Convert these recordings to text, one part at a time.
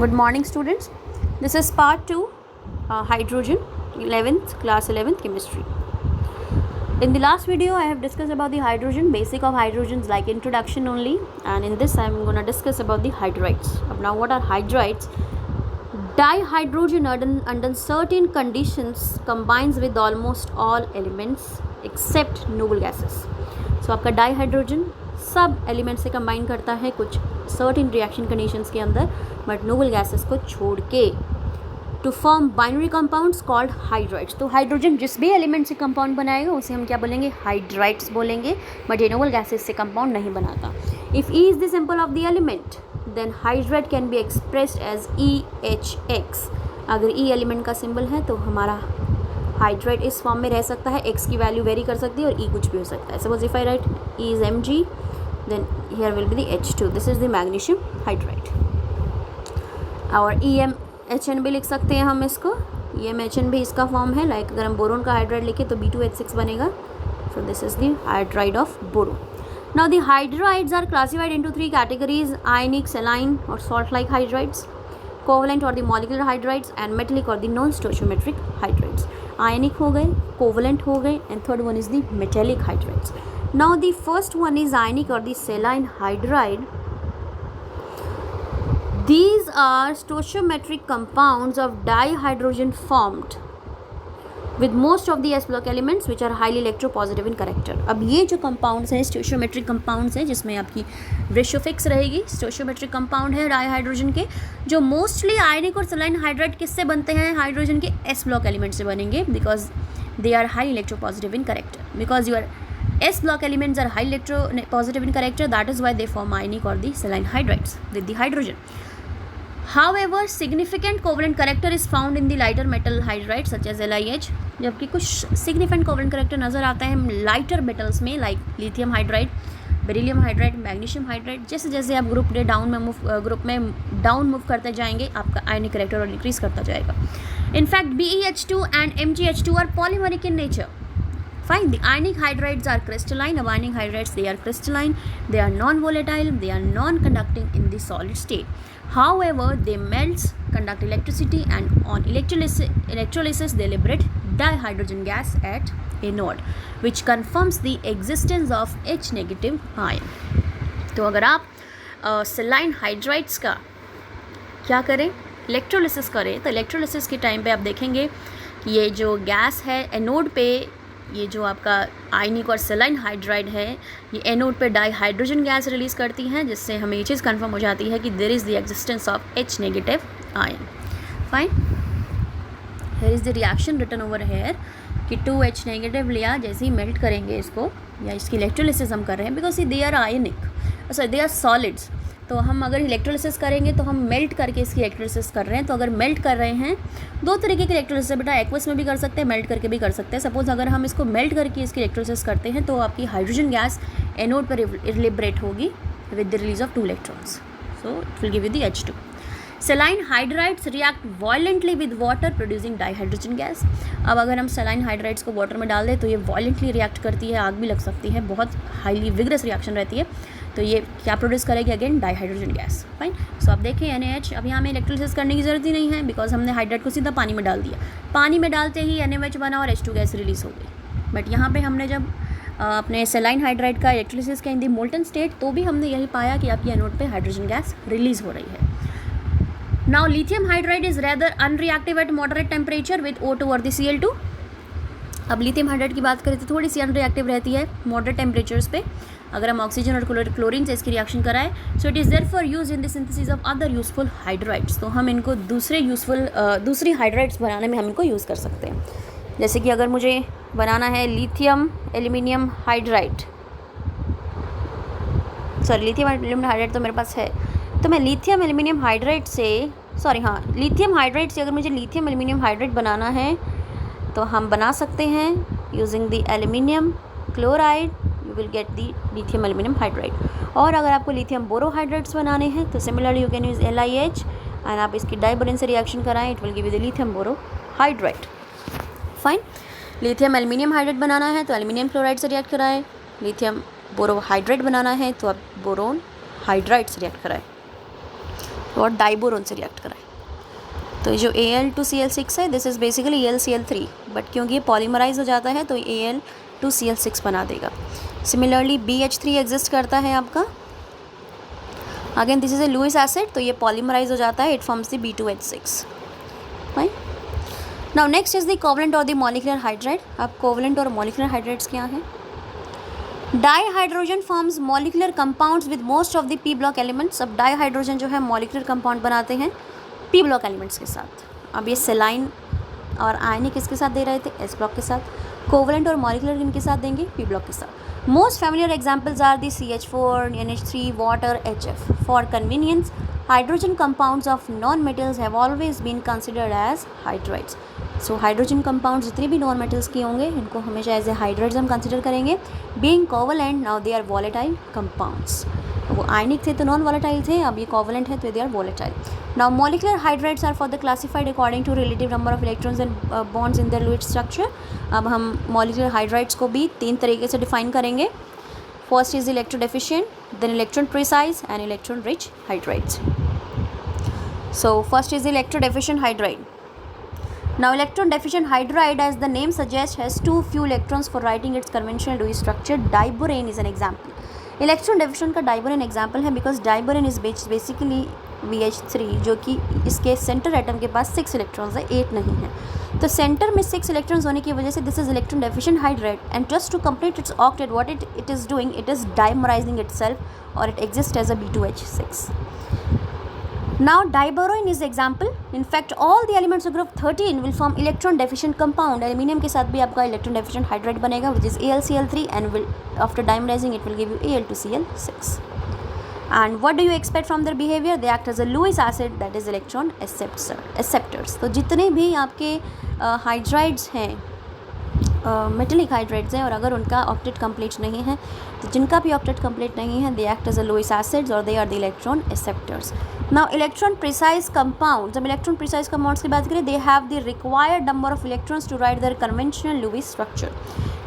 Good morning, students. This is part 2, hydrogen, 11th, class 11th chemistry. In the last video, I have discussed about the hydrogen, basic of hydrogens, like introduction only, and in this I am going to discuss about the hydrides. Now, what are hydrides? Dihydrogen under certain conditions combines with almost all elements except noble gases. So आपका dihydrogen सब element से combine करता है कुछ certain reaction conditions के अंदर, but noble gases को छोड़ के, to form binary compounds called hydrides. तो हाइड्रोजन जिस भी एलिमेंट से कंपाउंड बनाएगा उसे हम क्या बोलेंगे? हाइड्राइड्स बोलेंगे, बट ये नोबल गैसेस से कंपाउंड नहीं बनाता. If E is the symbol of the element then hydride can be expressed as EHX. अगर ई एलिमेंट का सिंबल है तो हमारा हाइड्राइड इस फॉर्म में रह सकता है. एक्स की वैल्यू वेरी कर सकती है और ई कुछ भी हो सकता है. Suppose if I right E is Mg, then here will be the H2. this is the magnesium hydride. और EMHN भी लिख सकते हैं हम इसको. EMHN भी इसका फॉर्म है. लाइक अगर हम बोरोन का हाइड्राइड लिखे तो B2H6 बनेगा. so this is the hydride of boron. Now the hydrides are classified into three categories: ionic, saline or salt like hydrides, covalent or the molecular hydrides, and metallic or the non-stoichiometric hydrides. Ionic हो गए, covalent हो गए, and third one is the metallic hydrides. Now the first one is ionic or the saline hydride. These are stoichiometric compounds of dihydrogen formed with most of the S block elements which are highly electropositive in character. अब ये जो compounds हैं stoichiometric compounds हैं जिसमें आपकी ratio fix रहेगी. stoichiometric compound है dihydrogen के, जो मोस्टली आयनिक और सलाइन हाइड्राइड किससे बनते हैं? हाइड्रोजन के S block एलिमेंट से बनेंगे, because they are high electropositive in character. Because your S block elements are high electropositive in character, that is why they form ionic or the saline hydrides with the hydrogen. However, significant covalent character is found in the lighter metal hydrides such as LiH. जबकि कुछ significant covalent character नज़र आता है lighter metals में, like lithium hydride, beryllium hydride, magnesium hydride. जैसे जैसे आप group में डाउन मूव करते जाएंगे आपका आयनिक करेक्टर और इंक्रीज करता जाएगा. In fact BeH2 and MgH2 are polymeric in nature. Fine. The ionic hydrides are crystalline. Of ionic hydrides, they are crystalline. They are non-volatile. They are non-conducting in the solid state. However, they melt, conduct electricity, and on electrolysis they liberate dihydrogen gas at anode, which confirms the existence of H negative ion. तो अगर आप saline hydrides का क्या करें? Electrolysis करें, तो electrolysis के time पे आप देखेंगे ये जो गैस है एनोड पे, ये जो आपका आयनिक और सेलाइन हाइड्राइड है, ये एनोड पे डाईहाइड्रोजन गैस रिलीज़ करती हैं, जिससे हमें ये चीज़ कंफर्म हो जाती है कि there is the existence of H negative ion. Fine. Here is the reaction written over here कि 2H नेगेटिव लिया, जैसे ही मेल्ट करेंगे इसको, या इसकी इलेक्ट्रोलिसिस हम कर रहे हैं, because they are ionic, sorry they are solids. तो हम अगर इलेक्ट्रोलिसिस करेंगे तो हम मेल्ट करके इसकी इलेक्ट्रोलिसिस कर रहे हैं. तो अगर मेल्ट कर रहे हैं, दो तरीके की इलेक्ट्रोलिसिस बेटा, एक्वस में भी कर सकते हैं, मेल्ट करके भी कर सकते हैं. सपोज अगर हम इसको मेल्ट करके इसकी इलेक्ट्रोलिसिस करते हैं तो आपकी हाइड्रोजन गैस एनोड पर लिबरेट होगी with the release of 2 electrons. So it will give you the H2. Saline hydrides react violently with water producing dihydrogen gas. अब अगर हम saline hydrides को वाटर में डाल दें तो ये violently रिएक्ट करती है, आग भी लग सकती है, बहुत हाईली विग्रस रिएक्शन रहती है. तो ये क्या प्रोड्यूस करेगी? Again dihydrogen gas. फाइन. सो आप देखें NaH, अब यहाँ में इलेक्ट्रोलिसिस करने की ज़रूरत ही नहीं है, बिकॉज हमने हाइड्राइड को सीधा पानी में डाल दिया. पानी में डालते ही NaOH बना और H2 गैस रिलीज़ हो गई. बट यहाँ पे हमने जब अपने सेलाइन हाइड्राइड का इलेक्ट्रोलिसिस किया इन दी मोल्टन स्टेट, तो भी हमने यही पाया कि आपकी एनोड पे हाइड्रोजन गैस रिलीज़ हो रही है. Now lithium hydride is rather unreactive at moderate temperature with O2 or the Cl2. अब लिथियम हाइड्राइड की बात करें तो थोड़ी सी अनरिएक्टिव रहती है मॉडरेट टेम्परेचर्स पे, अगर हम ऑक्सीजन और क्लोरीन से इसकी रिएक्शन कराएं. So it is therefore use in the synthesis of other useful hydrides. तो हम इनको दूसरी हाइड्राइड्स बनाने में हम इनको यूज़ कर सकते हैं. जैसे कि अगर मुझे बनाना है lithium aluminium hydride, sorry lithium aluminium hydride तो मेरे पास है, तो मैं लिथियम एल्यूमिनियम हाइड्राइड से, लिथियम हाइड्राइड से अगर मुझे लिथियम एल्यूमिनियम हाइड्राइड बनाना है तो हम बना सकते हैं using the aluminium chloride, you will get the lithium aluminium hydride. और अगर आपको लिथियम बोरोहाइड्राइड्स बनाने हैं तो similarly you can use LiH and आप इसकी डाइबोरेन से रिएक्शन कराएं, it will give you the lithium borohydride. Fine. Lithium aluminium hydride बनाना है तो एल्यूमिनियम क्लोराइड से रिएक्ट कराएं. लिथियम बोरोहाइड्राइड बनाना है तो आप बोरोन हाइड्राइड से रिएक्ट कराएं. और डाइबोरोन से रिएक्ट कराए। तो जो Al2Cl6 है this is basically AlCl3, but क्योंकि ये पॉलीमराइज हो जाता है तो Al2Cl6 बना देगा। सिमिलरली BH3 एग्जिस्ट करता है आपका, again this is a Lewis acid, तो ये पॉलीमराइज हो जाता है, it forms the B2H6, right. Now next is the covalent और द मॉलिक्यूलर हाइड्राइड। अब कोवलेंट और मॉलिक्यूलर हाइड्राइड्स क्या हैं? Dihydrogen forms molecular compounds with most of the P block elements. अब डाईहाइड्रोजन जो है मॉलिक्यूलर कंपाउंड बनाते हैं पी ब्लॉक एलिमेंट्स के साथ। अब ये सेलाइन और आयनिक किसके साथ दे रहे थे? एस ब्लॉक के साथ। कोवलेंट और मॉलिक्यूलर इनके साथ देंगे पी ब्लॉक के साथ। Most familiar examples are the CH4, NH3, water, HF. For convenience, hydrogen compounds of non-metals have always been considered as hydrides. So hydrogen compound जितने भी नॉन मेटल्स के होंगे इनको हमेशा एज ए हाइड्राइड्स हम consider करेंगे। Being covalent now they are volatile compounds. वो ionic थे तो नॉन वॉलेटाइल थे, अब ये कोवलेंट है तो they are volatile. Now molecular hydrides are further classified according to relative number of electrons and bonds in their fluid structure. अब हम मॉलिक्यूलर हाइड्राइड्स को भी 3 तरीके से डिफाइन करेंगे। First is electro deficient, then electron precise and electron rich hydrides. So first is electro deficient hydride. Now electron deficient hydride, as the name suggests, has too few electrons for writing its conventional Lewis structure. Diborane is an example. Electron deficient का diborane example है because diborane is basically BH3 जो कि इसके centre atom के पास 6 electrons है, 8 नहीं है। तो सेंटर में 6 इलेक्ट्रॉन्स होने की वजह से this is electron deficient hydride and just to complete its octet what it is doing, it is dimerising itself और it exist as a B2H6. Now diborane is the example. In fact, all the elements of group 13 will form electron deficient compound. Aluminium के साथ भी आपका electron deficient hydride बनेगा, which is AlCl3, and will after dimerizing it will give you Al2Cl6. And what do you expect from their behavior? They act as a Lewis acid, that is electron acceptors. तो जितने भी आपके hydrides हैं metallic hydrides हैं और अगर उनका octet complete नहीं है तो जिनका भी ऑक्टेट कंप्लीट नहीं है they act as a Lewis acids और they are the electron acceptors. Now electron precise compound, जब इलेक्ट्रॉन प्रिसाइज कंपाउंड्स की बात करें they have the required number of electrons to write their conventional Lewis structure.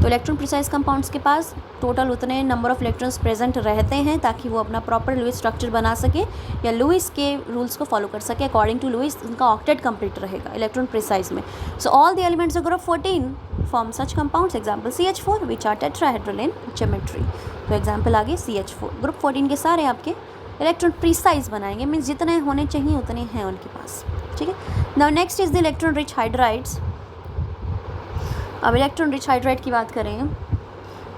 तो electron precise compounds के पास total उतने number of electrons present रहते हैं ताकि वो अपना प्रॉपर लुइस स्ट्रक्चर बना सके या लुइस के रूल्स को फॉलो कर सके। अकॉर्डिंग टू लुइस उनका ऑक्टेट कंप्लीट रहेगा इलेक्ट्रॉन प्रिसाइज में। So all the elements of group 14 form such compounds, example CH4 which are tetrahedral in geometry. तो एग्जाम्पल आगे CH4 ग्रुप 14 के सारे आपके इलेक्ट्रॉन प्रिसाइज बनाएंगे, मीन्स जितने होने चाहिए उतने हैं उनके पास, ठीक है। Now next is the electron rich hydrides. अब इलेक्ट्रॉन रिच हाइड्राइड की बात करें,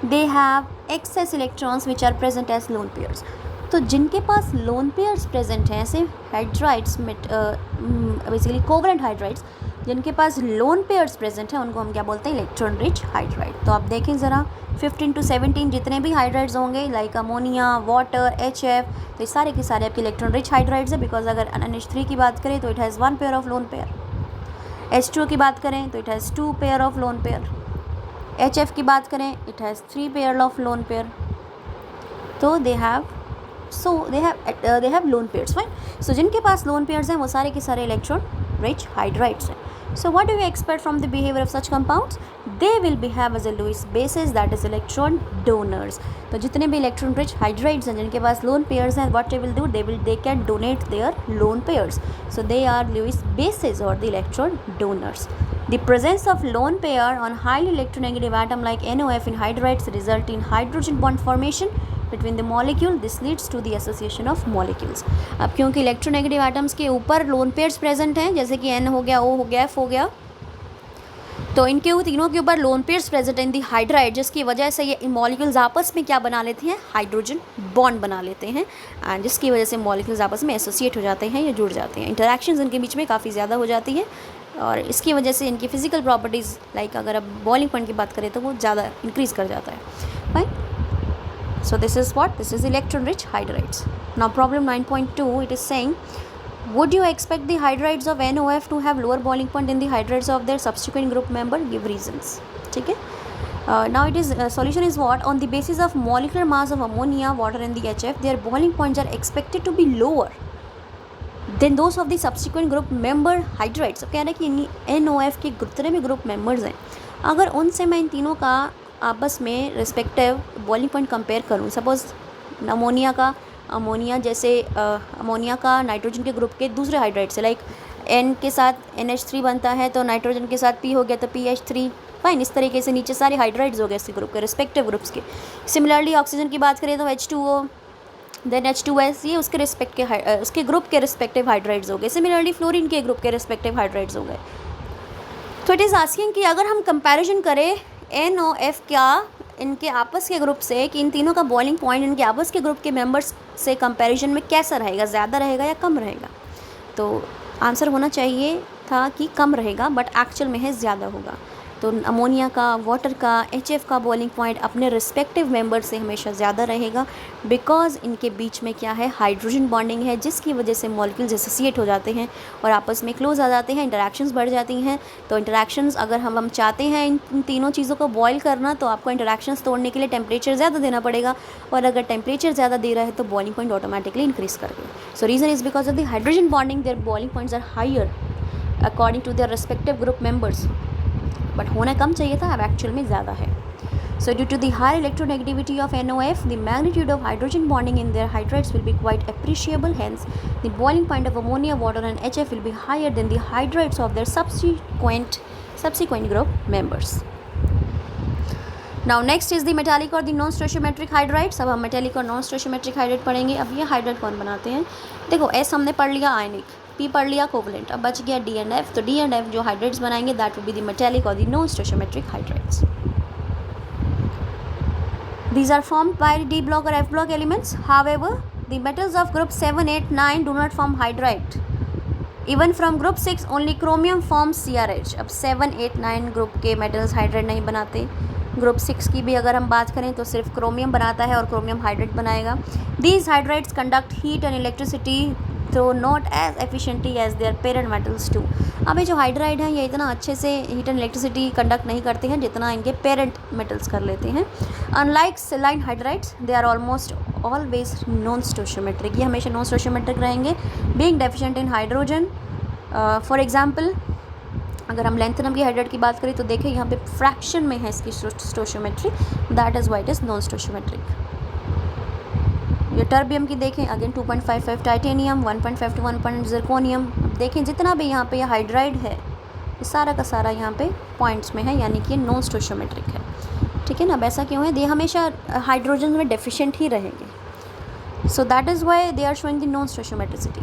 they have excess electrons which are present as lone pairs. तो जिनके पास लोन पेयर्स प्रेजेंट हैं ऐसे हाइड्राइड्स बेसिकली कोवलेंट हाइड्राइड्स जिनके पास लोन पेयर्स प्रेजेंट हैं उनको हम क्या बोलते हैं? Electron rich hydride. तो आप देखें ज़रा 15 to 17 जितने भी हाइड्राइड्स होंगे लाइक अमोनिया, वाटर, HF, तो ये सारे के सारे आपके इलेक्ट्रॉन रिच हाइड्राइड्स है। बिकॉज अगर NH3 की बात करें तो it has 1 pair of lone pair, H2 की बात करें तो it has 2 pair of lone pair, HF की बात करें it has 3 pair of lone pair. तो they have lone pairs, fine. So जिनके पास लोन पेयर्स हैं वो सारे के सारे इलेक्ट्रॉन रिच हाइड्राइड्स हैं। So what do we expect from the behavior of such compounds? They will behave as a Lewis bases, that is electron donors. तो जितने भी electron rich hydrides हैं जिनके पास lone pairs हैं, what they will do? They can donate their lone pairs. So they are Lewis bases or the electron donors. The presence of lone pair on highly electronegative atom like NOF in hydrides result in hydrogen bond formation between the molecule. This leads to the association of molecules. अब क्योंकि electronegative atoms के ऊपर lone pairs present हैं जैसे कि N हो गया, O हो गया, F हो गया, तो इनके तीनों के ऊपर lone pairs present in the hydride जिसकी वजह से ये मॉलिक्यूल्स आपस में क्या बना लेते हैं? हाइड्रोजन बॉन्ड बना लेते हैं एंड जिसकी वजह से मॉलिक्यूल्स आपस में एसोसिएट हो जाते हैं या जुड़ जाते हैं। इंटरेक्शंस इनके बीच में काफ़ी ज़्यादा हो जाती है और इसकी वजह से इनकी फिजिकल प्रॉपर्टीज़ लाइक अगर अब बॉइलिंग पॉइंट की बात करें तो वो ज़्यादा इंक्रीज़ कर जाता है, right. So this is what? This is electron rich hydrides. Now problem 9.2 it is saying, would you expect the hydrides of NOF to have lower boiling point than the hydrides of their subsequent group member? Give reasons. ठीक है. Now it is solution is what? On the basis of molecular mass of ammonia, water and the HF, their boiling points are expected to be lower than those of the subsequent group member hydrides. अब कह रहे हैं कि NOF के जितने भी group members हैं अगर उनसे मैं इन तीनों का आपस में रिस्पेक्टिव बॉइलिंग पॉइंट कंपेयर करूँ, सपोज अमोनिया का अमोनिया जैसे अमोनिया का नाइट्रोजन के ग्रुप के दूसरे हाइड्राइड से, लाइक N के साथ NH3 बनता है तो नाइट्रोजन के साथ P हो गया तो PH3, फाइन। इस तरीके से नीचे सारे हाइड्राइड्स हो गए इसके ग्रुप के, रिस्पेक्टिव ग्रुप्स के। सिमिलरली ऑक्सीजन की बात करें तो H2O देन H2S, ये उसके उसके ग्रुप के रिस्पेक्टिव हाइड्राइड्स हो गए। सिमिलरली फ्लोरीन के ग्रुप के रिस्पेक्टिव हाइड्राइड्स हो गए। तो इट इज़ आस्किंग कि अगर हम कंपैरिजन करें NOF क्या इनके आपस के ग्रुप से, कि इन तीनों का बॉइलिंग पॉइंट इनके आपस के ग्रुप के मेंबर्स से कंपैरिजन में कैसा रहेगा, ज़्यादा रहेगा या कम रहेगा। तो आंसर होना चाहिए था कि कम रहेगा, बट एक्चुअल में है ज़्यादा होगा। तो अमोनिया का, वाटर का, HF का बॉइलिंग पॉइंट अपने रिस्पेक्टिव मेंबर से हमेशा ज़्यादा रहेगा, बिकॉज इनके बीच में क्या है, हाइड्रोजन बॉन्डिंग है, जिसकी वजह से मॉलिक्यूल्स एसोसिएट हो जाते हैं और आपस में क्लोज आ जाते हैं, इंटरैक्शंस बढ़ जाती हैं। तो इंटरैक्शंस अगर हम चाहते हैं इन तीनों चीज़ों को बॉयल करना, तो आपको इंटरैक्शंस तोड़ने के लिए टेम्परेचर ज़्यादा देना पड़ेगा, और अगर टेम्परेचर ज़्यादा दे रहा है तो बॉइलिंग पॉइंट ऑटोमेटिकली इंक्रीज़ कर गए। So reason is because of the hydrogen bonding their boiling points are higher according to their respective group members, but होना कम चाहिए था, अब एक्चुअल में ज़्यादा है। So due to the higher electronegativity of NOF, the magnitude of hydrogen bonding in their hydrides will be quite appreciable. Hence, the boiling point of ammonia, water and HF will be higher than the hydrides of their subsequent group members. Now next is the metallic or the non-stoichiometric hydrides. अब हम metallic और non-stoichiometric hydride पढ़ेंगे। अब ये hydride कौन बनाते हैं? देखो S हमने पढ़ लिया आयनिक, P पढ़ लिया कोवलेंट, अब बच गया D and F। तो D and F जो हाइड्राइड्स बनाएंगे that will be the metallic और the non stoichiometric hydrides. These are formed by D block or F block elements. However, the metals of group 7, 8, 9 do not form hydride. Even from group 6 only chromium forms CRH. अब 7, 8, 9 group के metals hydride नहीं बनाते। Group 6 की भी अगर हम बात करें तो सिर्फ क्रोमियम बनाता है और क्रोमियम हाइड्राइड बनाएगा। These hydrides conduct heat and electricity though not as efficiently as their parent metals do. अब ये जो हाइड्राइड हैं ये इतना अच्छे से हीट एंड इलेक्ट्रिसिटी कंडक्ट नहीं करते हैं जितना इनके पेरेंट मेटल्स कर लेते हैं। Unlike saline hydrides they are almost always non stoichiometric, ये हमेशा नॉन स्टोइचोमेट्रिक रहेंगे, being deficient in hydrogen. For example अगर हम लेंथेनम की हाइड्राइड की बात करें तो देखें यहाँ पे फ्रैक्शन में है इसकी stoichiometry, that is why it is non stoichiometric. ये टर्बियम की देखें अगेन 2.55 टाइटेनियम, 1.5 to 1 जिरकोनियम। देखें जितना भी यहाँ पे ये हाइड्राइड है ये सारा का सारा यहाँ पे पॉइंट्स में है, यानी कि ये नॉन स्टोइचोमेट्रिक है। ठीक है ना, अब ऐसा क्यों है, ये हमेशा हाइड्रोजन में डेफिशिएंट ही रहेंगे। So that is why they are showing the non stoichiometricity.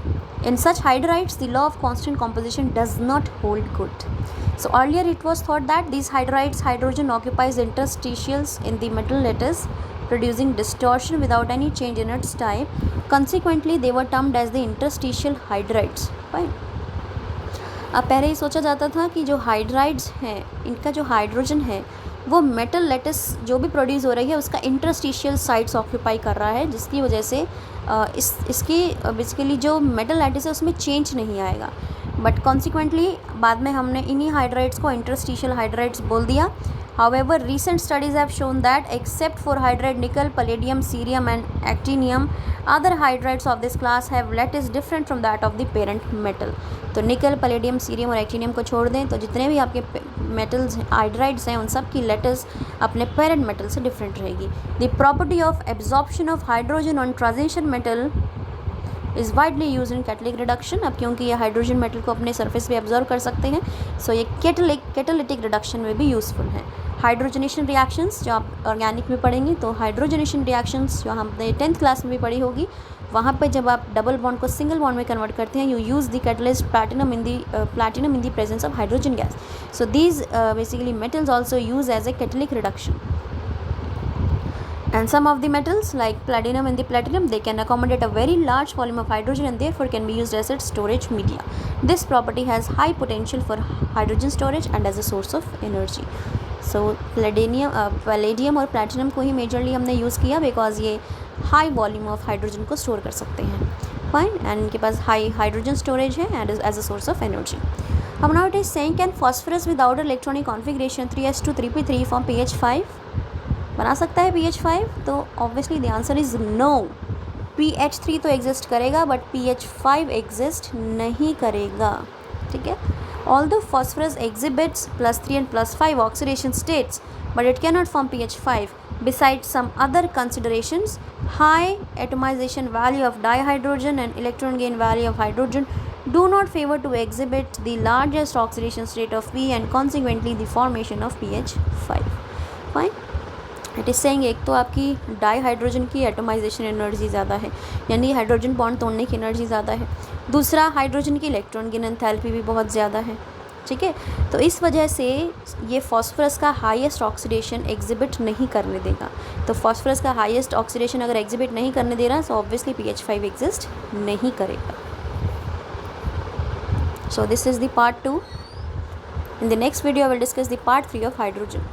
In such hydrides, the law of constant composition does not hold good. So earlier it was thought that these hydrides, hydrogen occupies interstitials in the metal lattice, producing distortion without any change in its type. Consequently, they were termed as the interstitial hydrides. Fine. अब पहले ही सोचा जाता था कि जो hydrides हैं इनका जो हाइड्रोजन है वो मेटल लेटिस जो भी प्रोड्यूस हो रही है उसका इंटरस्टिशियल साइट्स ऑक्यूपाई कर रहा है, जिसकी वजह से इसकी बेसिकली जो मेटल लेटिस है उसमें चेंज नहीं आएगा। बट कॉन्सिक्वेंटली बाद में हमने इन्हीं हाइड्राइड्स को इंटरस्टिशियल हाइड्राइड्स बोल दिया। However, recent studies have shown that except for hydride nickel, palladium, cerium and actinium, other hydrides of this class have lattice different from that of the parent metal. तो निकल, palladium, cerium और actinium को छोड़ दें तो जितने भी आपके मेटल्स हाइड्राइड्स हैं उन सब की लेटिस अपने पेरेंट मेटल से डिफरेंट रहेगी। The property of absorption of hydrogen on transition metal is widely use in catalytic reduction. अब क्योंकि ये हाइड्रोजन मेटल को अपने सरफेस पे एब्जॉर्व कर सकते हैं, सो ये कैटालिटिक रिडक्शन में भी यूज़फुल है। हाइड्रोजनेशन रिएक्शंस जो आप ऑर्गेनिक में पढ़ेंगे, तो हाइड्रोजनेशन रिएक्शंस जो हमने 10th क्लास में भी पढ़ी होगी, वहाँ पे जब आप डबल बॉन्ड को सिंगल बॉन्ड में कन्वर्ट करते हैं, you use the catalyst platinum in the presence of hydrogen gas. So these basically metals also use as a catalytic reduction. And some of the metals like platinum and the platinum, they can accommodate a very large volume of hydrogen and therefore can be used as its storage media. This property has high potential for hydrogen storage and as a source of energy. So palladium और platinum को ही majorly हमने use किया because ये high volume of hydrogen को store कर सकते हैं, fine, and इनके पास high hydrogen storage है and as a source of energy. Now it is saying can phosphorus without electronic configuration 3s2 3p3 form pH5? बना सकता है pH5? तो obviously the answer is no. pH3 तो exist करेगा but pH5 exist नहीं करेगा। ठीक है, although phosphorus exhibits +3 and +5 oxidation states but it can not form pH5। Besides some other considerations, high atomization value of dihydrogen and electron gain value of hydrogen do not favor to exhibit the largest oxidation state of P and consequently the formation of PH5. Fine. It is saying एक तो आपकी di hydrogen की atomisation energy ज़्यादा है, यानी hydrogen bond तोड़ने की energy ज़्यादा है. दूसरा, हाइड्रोजन की इलेक्ट्रॉन गेन एंथैल्पी भी बहुत ज़्यादा है. ठीक है, तो इस वजह से ये फॉस्फोरस का हाईएस्ट ऑक्सीडेशन एग्जिबिट नहीं करने देगा. तो फॉस्फोरस का हाईएस्ट ऑक्सीडेशन अगर एग्जिबिट नहीं करने दे रहा तो ऑब्वियसली PH5 एग्जिस्ट नहीं करेगा. So this is the part 2. In the next video I will discuss the part 3 of hydrogen.